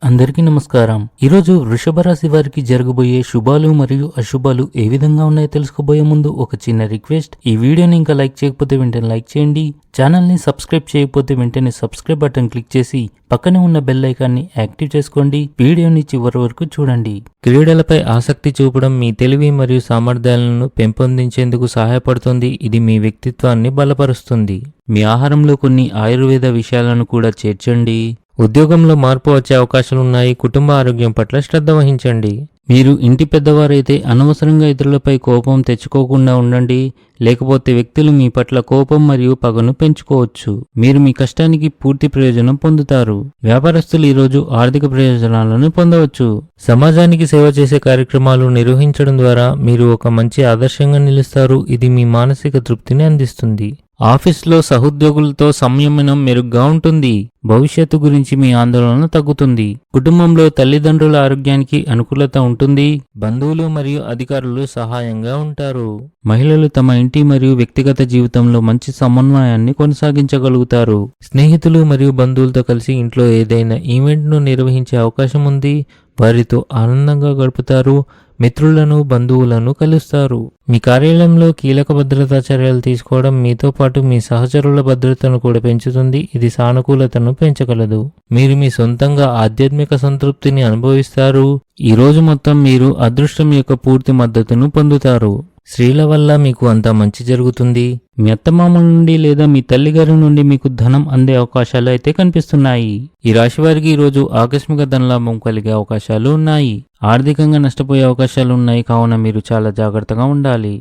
అందరికీ నమస్కారం. ఈరోజు వృషభ రాశి వారికి జరగబోయే శుభాలు మరియు అశుభాలు ఏ విధంగా ఉన్నాయో తెలుసుకోబోయే ముందు ఒక చిన్న రిక్వెస్ట్. ఈ వీడియోని ఇంకా లైక్ చేయకపోతే వెంటనే లైక్ చేయండి. ఛానల్ని సబ్స్క్రైబ్ చేయకపోతే వెంటనే సబ్స్క్రైబ్ బటన్ క్లిక్ చేసి పక్కనే ఉన్న బెల్ ఐకాన్ని యాక్టివ్ చేసుకోండి. వీడియోని చివరి వరకు చూడండి. క్రీడలపై ఆసక్తి చూపడం మీ తెలివి మరియు సామర్థ్యాలను పెంపొందించేందుకు సహాయపడుతుంది. ఇది మీ వ్యక్తిత్వాన్ని బలపరుస్తుంది. మీ ఆహారంలో కొన్ని ఆయుర్వేద విషయాలను కూడా చేర్చండి. ఉద్యోగంలో మార్పు వచ్చే అవకాశాలున్నాయి. కుటుంబ ఆరోగ్యం పట్ల శ్రద్ధ వహించండి. మీరు ఇంటి పెద్దవారైతే అనవసరంగా ఇతరులపై కోపం తెచ్చుకోకుండా ఉండండి, లేకపోతే వ్యక్తులు మీ పట్ల కోపం మరియు పగను పెంచుకోవచ్చు. మీరు మీ కష్టానికి పూర్తి ప్రయోజనం పొందుతారు. వ్యాపారస్తులు ఈరోజు ఆర్థిక ప్రయోజనాలను పొందవచ్చు. సమాజానికి సేవ చేసే కార్యక్రమాలు నిర్వహించడం ద్వారా మీరు ఒక మంచి ఆదర్శంగా నిలుస్తారు. ఇది మీ మానసిక తృప్తిని అందిస్తుంది. ఆఫీస్లో సహోద్యోగులతో సంయమనం మెరుగ్గా ఉంటుంది. భవిష్యత్తు గురించి మీ ఆందోళన తగ్గుతుంది. కుటుంబంలో తల్లిదండ్రుల ఆరోగ్యానికి అనుకూలత ఉంటుంది. బంధువులు మరియు అధికారులు సహాయంగా ఉంటారు. మహిళలు తమ ఇంటి మరియు వ్యక్తిగత జీవితంలో మంచి సమన్వయాన్ని కొనసాగించగలుగుతారు. స్నేహితులు మరియు బంధువులతో కలిసి ఇంట్లో ఏదైనా ఈవెంట్ను నిర్వహించే అవకాశం ఉంది. వారితో ఆనందంగా గడుపుతారు. మిత్రులను బంధువులను కలుస్తారు. మీ కార్యాలయంలో కీలక భద్రతా చర్యలు తీసుకోవడం మీతో పాటు మీ సహచరుల భద్రతను కూడా పెంచుతుంది. ఇది సానుకూలతను పెంచగలదు. మీరు మీ సొంతంగా ఆధ్యాత్మిక సంతృప్తిని అనుభవిస్తారు. ఈ రోజు మొత్తం మీరు అదృష్టం యొక్క పూర్తి మద్దతును పొందుతారు. స్త్రీల వల్ల మీకు అంతా మంచి జరుగుతుంది. మీ అత్తమామల నుండి లేదా మీ తల్లిగారి నుండి మీకు ధనం అందే అవకాశాలు అయితే కనిపిస్తున్నాయి. ఈ రాశి వారికి ఈరోజు ఆకస్మిక ధనలాభం కలిగే అవకాశాలు ఉన్నాయి. ఆర్థికంగా నష్టపోయే అవకాశాలు ఉన్నాయి, కావున మీరు చాలా జాగ్రత్తగా ఉండాలి.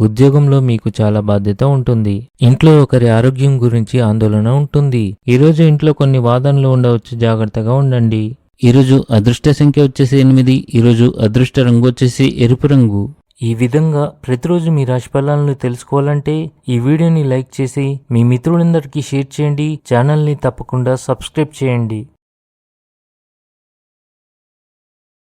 ఉద్యోగంలో మీకు చాలా బాధ్యత ఉంటుంది. ఇంట్లో ఒకరి ఆరోగ్యం గురించి ఆందోళన ఉంటుంది. ఈరోజు ఇంట్లో కొన్ని వాదనలు ఉండవచ్చు, జాగ్రత్తగా ఉండండి. ఈరోజు అదృష్ట సంఖ్య వచ్చేసి 8. ఈరోజు అదృష్ట రంగు వచ్చేసి ఎరుపు రంగు. ఈ విధంగా ప్రతిరోజు మీ రాశి ఫలాలను తెలుసుకోవాలంటే ఈ వీడియోని లైక్ చేసి మీ మిత్రులందరికీ షేర్ చేయండి. ఛానల్ని తప్పకుండా సబ్స్క్రైబ్ చేయండి.